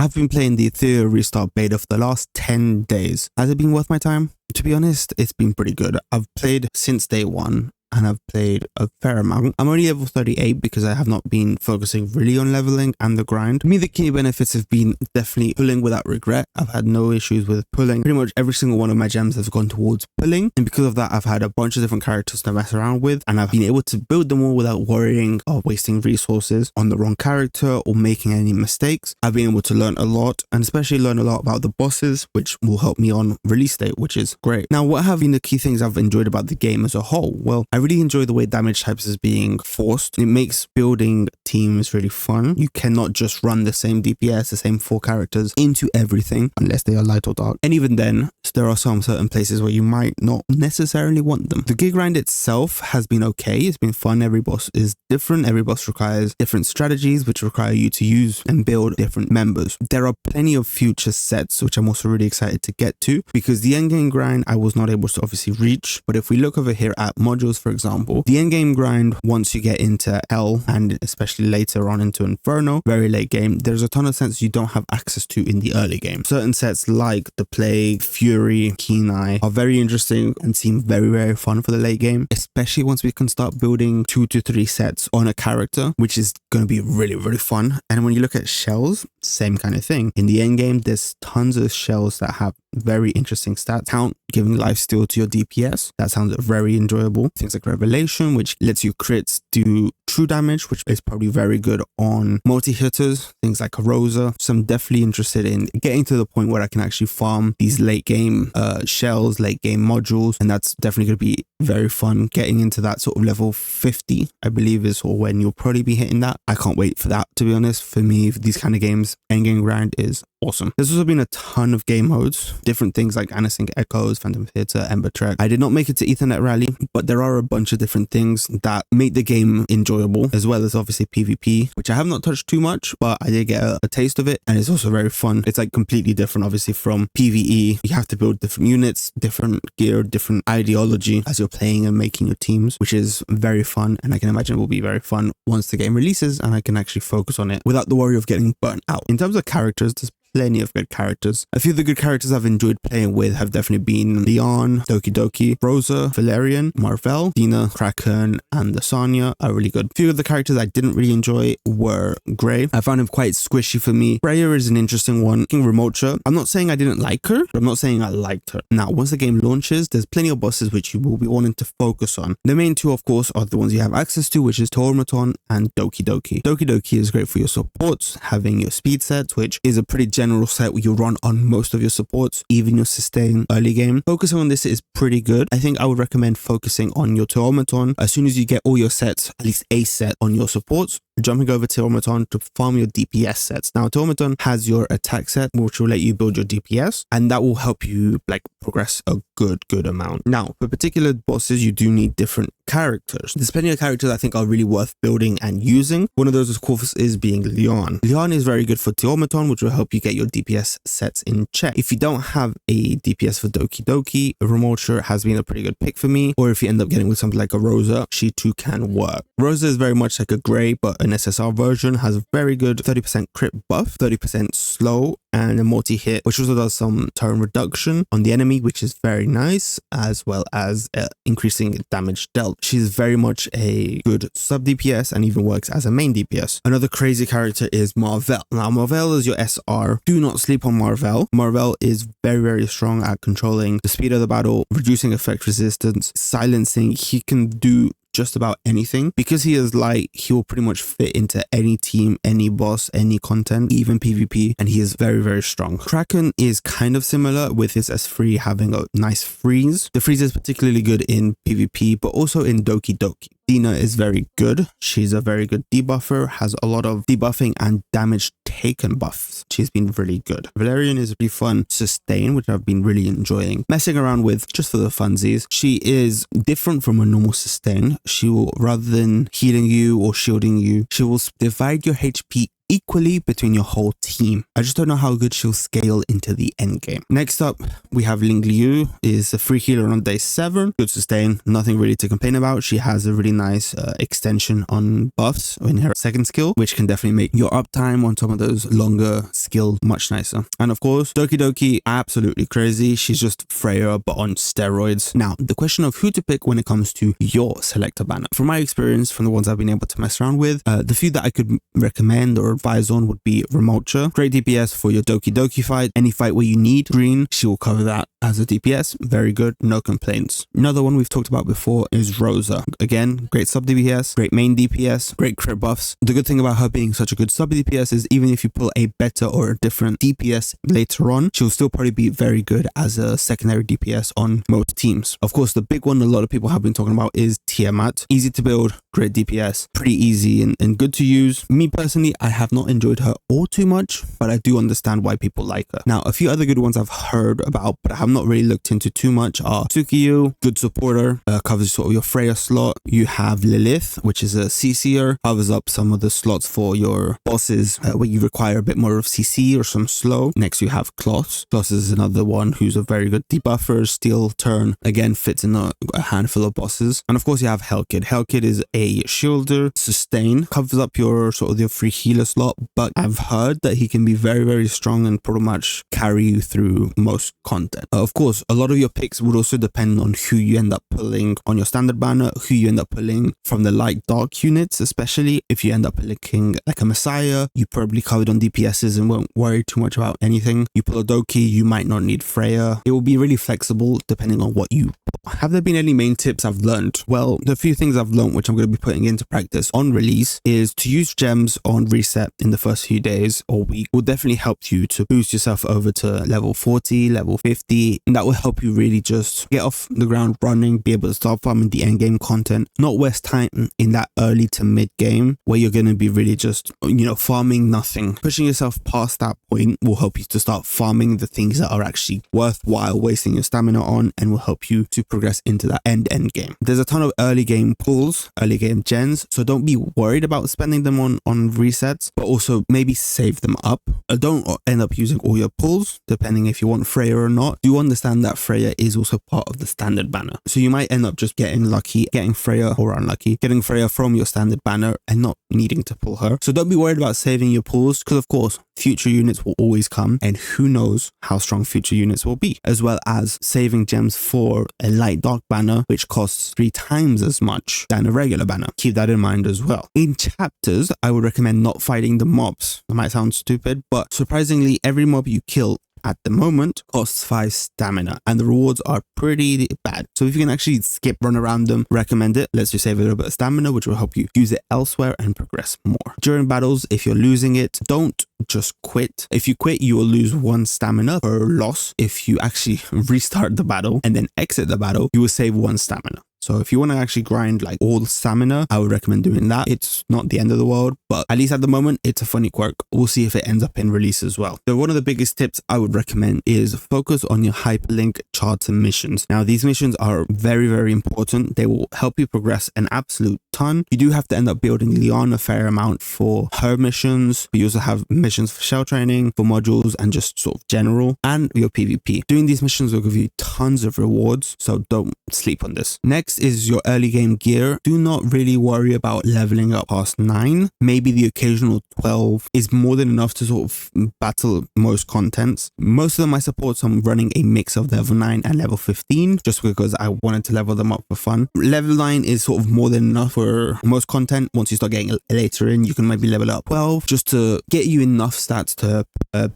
I've been playing the Etheria Restart Beta for the last 10 days. Has it been worth my time? To be honest, it's been pretty good. I've played since day one, and I've played a fair amount. I'm only level 38 because I have not been focusing really on leveling and the grind. To me, the key benefits have been definitely pulling without regret. I've had no issues with pulling. Pretty much every single one of my gems has gone towards pulling, and because of that, I've had a bunch of different characters to mess around with, and I've been able to build them all without worrying of wasting resources on the wrong character or making any mistakes. I've been able to learn a lot, and especially learn a lot about the bosses, which will help me on release date, which is great. Now, what have been the key things I've enjoyed about the game as a whole? Well, I really enjoy the way damage types is being forced. It makes building teams really fun. You cannot just run the same DPS, the same 4 characters into everything unless they are light or dark. And even then, there are some certain places where you might not necessarily want them. The gear grind itself has been okay. It's been fun. Every boss is different. Every boss requires different strategies, which require you to use and build different members. There are plenty of future sets, which I'm also really excited to get to, because the endgame grind I was not able to obviously reach. But if we look over here at modules, for example, the endgame grind, once you get into Hell and especially later on into Inferno, very late game, there's a ton of sets you don't have access to in the early game. Certain sets like the Plague, Fury, Keen Eye are very interesting and seem very, very fun for the late game, especially once we can start building 2 to 3 sets on a character, which is going to be really, really fun. And when you look at shells, same kind of thing. In the end game, there's tons of shells that have very interesting stats count, giving life steal to your DPS. That sounds very enjoyable. Things like Revelation, which lets you crits do true damage, which is probably very good on multi-hitters. Things like Rosa. So I'm definitely interested in getting to the point where I can actually farm these late game shells, late game modules, and that's definitely going to be very fun. Getting into that sort of level 50, I believe, is or when you'll probably be hitting that. I can't wait for that, to be honest. For me, for these kind of games, endgame grind is awesome. There's also been a ton of game modes, different things like Anasync Echoes, Phantom Theater, Ember Trek. I did not make it to Ethernet Rally, but there are a bunch of different things that make the game enjoyable, as well as obviously PvP, which I have not touched too much, but I did get a taste of it, and it's also very fun. It's like completely different, obviously, from PvE. You have to build different units, different gear, different ideology as you're playing and making your teams, which is very fun, and I can imagine it will be very fun once the game releases and I can actually focus on it without the worry of getting burnt out. In terms of characters, there's plenty of good characters. A few of the good characters I've enjoyed playing with have definitely been Leon, Doki Doki, Rosa, Valerian, Marvel, Dina, Kraken, and the Sonya are really good. A few of the characters I didn't really enjoy were Grey. I found him quite squishy for me. Freya is an interesting one. King Remocha. I'm not saying I didn't like her, but I'm not saying I liked her. Now, once the game launches, there's plenty of bosses which you will be wanting to focus on. The main two, of course, are the ones you have access to, which is Tormaton and Doki Doki. Doki Doki is great for your supports, having your speed sets, which is a pretty general set where you run on most of your supports, even your sustain early game. Focusing on this is pretty good. I think I would recommend focusing on your Tormaton. As soon as you get all your sets, at least a set on your supports, jumping over to Tormaton to farm your DPS sets. Now, Tormaton has your attack set, which will let you build your DPS, and that will help you like progress a good amount. Now, for particular bosses, you do need different characters. There's plenty of characters I think are really worth building and using. One of those, of course, is being Leon. Leon is very good for Tormaton, which will help you get your DPS sets in check. If you don't have a DPS for Doki Doki, Remocha has been a pretty good pick for me, or if you end up getting with something like a Rosa, she too can work. Rosa is very much like a Grey, but an SSR version, has a very good 30% crit buff, 30% slow, and a multi-hit, which also does some turn reduction on the enemy, which is very nice, as well as increasing damage dealt. She's very much a good sub DPS and even works as a main DPS. Another crazy character is Marvel. Now, Marvel is your SR. Do not sleep on Marvel. Marvel is very, very strong at controlling the speed of the battle, reducing effect resistance, silencing. He can do just about anything. Because he is light, he will pretty much fit into any team, any boss, any content, even PvP, and he is very, very strong. Kraken is kind of similar, with his S3 having a nice freeze. The freeze is particularly good in PvP, but also in Doki Doki. Dina is very good. She's a very good debuffer, has a lot of debuffing and damage taken buffs. She's been really good. Valerian is really fun sustain, which I've been really enjoying messing around with just for the funsies. She is different from a normal sustain. She will, rather than healing you or shielding you, she will divide your HP equally between your whole team. I just don't know how good she'll scale into the end game. Next up, we have Ling Liu, is a free healer on day 7. Good sustain, nothing really to complain about. She has a really nice extension on buffs in her second skill, which can definitely make your uptime on some of those longer skills much nicer. And of course, Doki Doki, absolutely crazy. She's just Freya, but on steroids. Now, the question of who to pick when it comes to your selector banner. From my experience, from the ones I've been able to mess around with, the few that I could recommend or advise on would be Remulcha. Great DPS for your Doki Doki fight. Any fight where you need green, she will cover that as a DPS. Very good, no complaints. Another one we've talked about before is Rosa. Again, great sub DPS, great main DPS, great crit buffs. The good thing about her being such a good sub DPS is even if you pull a better or a different DPS later on, she'll still probably be very good as a secondary DPS on most teams. Of course, the big one a lot of people have been talking about is Tiamat. Easy to build, great DPS, pretty easy and good to use. Me personally, I have not enjoyed her all too much, but I do understand why people like her. Now, a few other good ones I've heard about, but I have not really looked into too much are Tsukiyu, good supporter, covers sort of your Freya slot. You have Lilith, which is a CC'er, covers up some of the slots for your bosses where you require a bit more of CC or some slow. Next, you have Kloss. Kloss is another one who's a very good debuffer, steal turn, again fits in a handful of bosses. And of course, you have Hellkid. Hellkid is a shielder, sustain, covers up your sort of your free healer slot, but I've heard that he can be very, very strong and pretty much carry you through most content. Of course, a lot of your picks would also depend on who you end up pulling on your standard banner, who you end up pulling from the light dark units, especially if you end up picking like a Messiah, you probably covered on DPSs and won't worry too much about anything. You pull a Doki, you might not need Freya. It will be really flexible depending on what you pull. Have there been any main tips I've learned? Well, the few things I've learned, which I'm going to be putting into practice on release, is to use gems on reset in the first few days or week will definitely help you to boost yourself over to level 40, level 50, and that will help you really just get off the ground running, be able to start farming the end game content, not waste time in that early to mid game where you're going to be really just, farming nothing. Pushing yourself past that point will help you to start farming the things that are actually worthwhile wasting your stamina on and will help you to progress into that end game. There's a ton of early game pulls, early game gens, so don't be worried about spending them on resets, but also maybe save them up. Don't end up using all your pulls, depending if you want Freya or not. Do understand that Freya is also part of the standard banner, so you might end up just getting lucky, getting Freya, or unlucky, getting Freya from your standard banner and not needing to pull her. So don't be worried about saving your pulls, because of course future units will always come and who knows how strong future units will be, as well as saving gems for a light dark banner which costs 3 times as much than a regular banner. Keep that in mind as well. In chapters, I would recommend not fighting the mobs. That might sound stupid, but surprisingly every mob you kill at the moment costs 5 stamina and the rewards are pretty bad. So if you can actually skip, run around them, recommend it. Lets you save a little bit of stamina, which will help you use it elsewhere and progress more. During battles, if you're losing it, don't just quit. If you quit, you will lose 1 stamina per loss. If you actually restart the battle and then exit the battle, you will save 1 stamina. So if you want to actually grind like all stamina, I would recommend doing that. It's not the end of the world, but at least at the moment, it's a funny quirk. We'll see if it ends up in release as well. So one of the biggest tips I would recommend is focus on your hyperlink charts and missions. Now, these missions are very, very important. They will help you progress an absolute ton. You do have to end up building Leon a fair amount for her missions. You also have missions for shell training, for modules, and just sort of general, and your PvP. Doing these missions will give you tons of rewards, so don't sleep on this. Next is your early game gear. Do not really worry about leveling up past 9. Maybe the occasional 12 is more than enough to sort of battle most contents. Most of them I support, so I'm running a mix of level 9 and level 15 just because I wanted to level them up for fun. Level 9 is sort of more than enough for most content. Once you start getting later in, you can maybe level up 12 just to get you enough stats to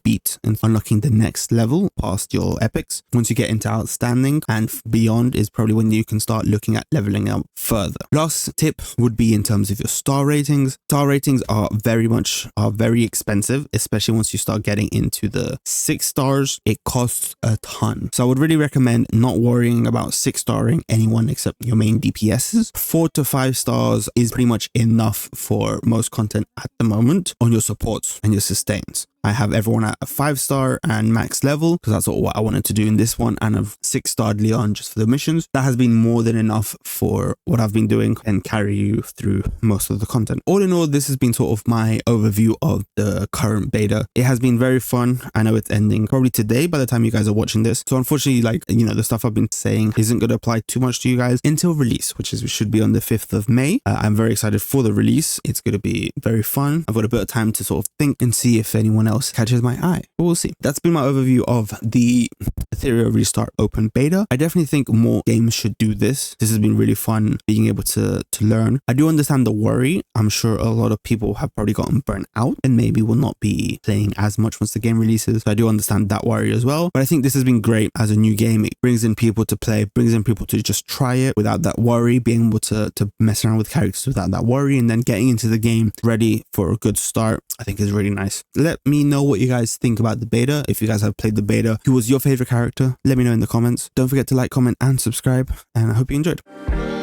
beat and unlocking the next level past your epics. Once you get into outstanding and beyond is probably when you can start looking at leveling up further. Last tip would be in terms of your star ratings. Star ratings are very expensive, especially once you start getting into the 6 stars. It costs a ton. So I would really recommend not worrying about 6 starring anyone except your main DPSs. 4 to 5 stars is pretty much enough for most content at the moment on your supports and your sustains. I have everyone at a 5-star and max level because that's all what I wanted to do in this one, and a 6-starred Leon just for the missions. That has been more than enough for what I've been doing and carry you through most of the content. All in all, this has been sort of my overview of the current beta. It has been very fun. I know it's ending probably today by the time you guys are watching this. So unfortunately, like, you know, the stuff I've been saying isn't going to apply too much to you guys until release, which should be on the 5th of May. I'm very excited for the release. It's going to be very fun. I've got a bit of time to sort of think and see if anyone else catches my eye, but we'll see. That's been my overview of the Etheria Restart Open Beta. I definitely think more games should do this. This has been really fun being able to learn. I do understand the worry. I'm sure a lot of people have probably gotten burnt out and maybe will not be playing as much once the game releases. So I do understand that worry as well. But I think this has been great as a new game. It brings in people to play, brings in people to just try it without that worry, being able to mess around with characters without that worry, and then getting into the game ready for a good start, I think is really nice. Let me know what you guys think about the beta. If you guys have played the beta, who was your favorite character? Let me know in the comments. Don't forget to like, comment, and subscribe, and I hope you enjoyed.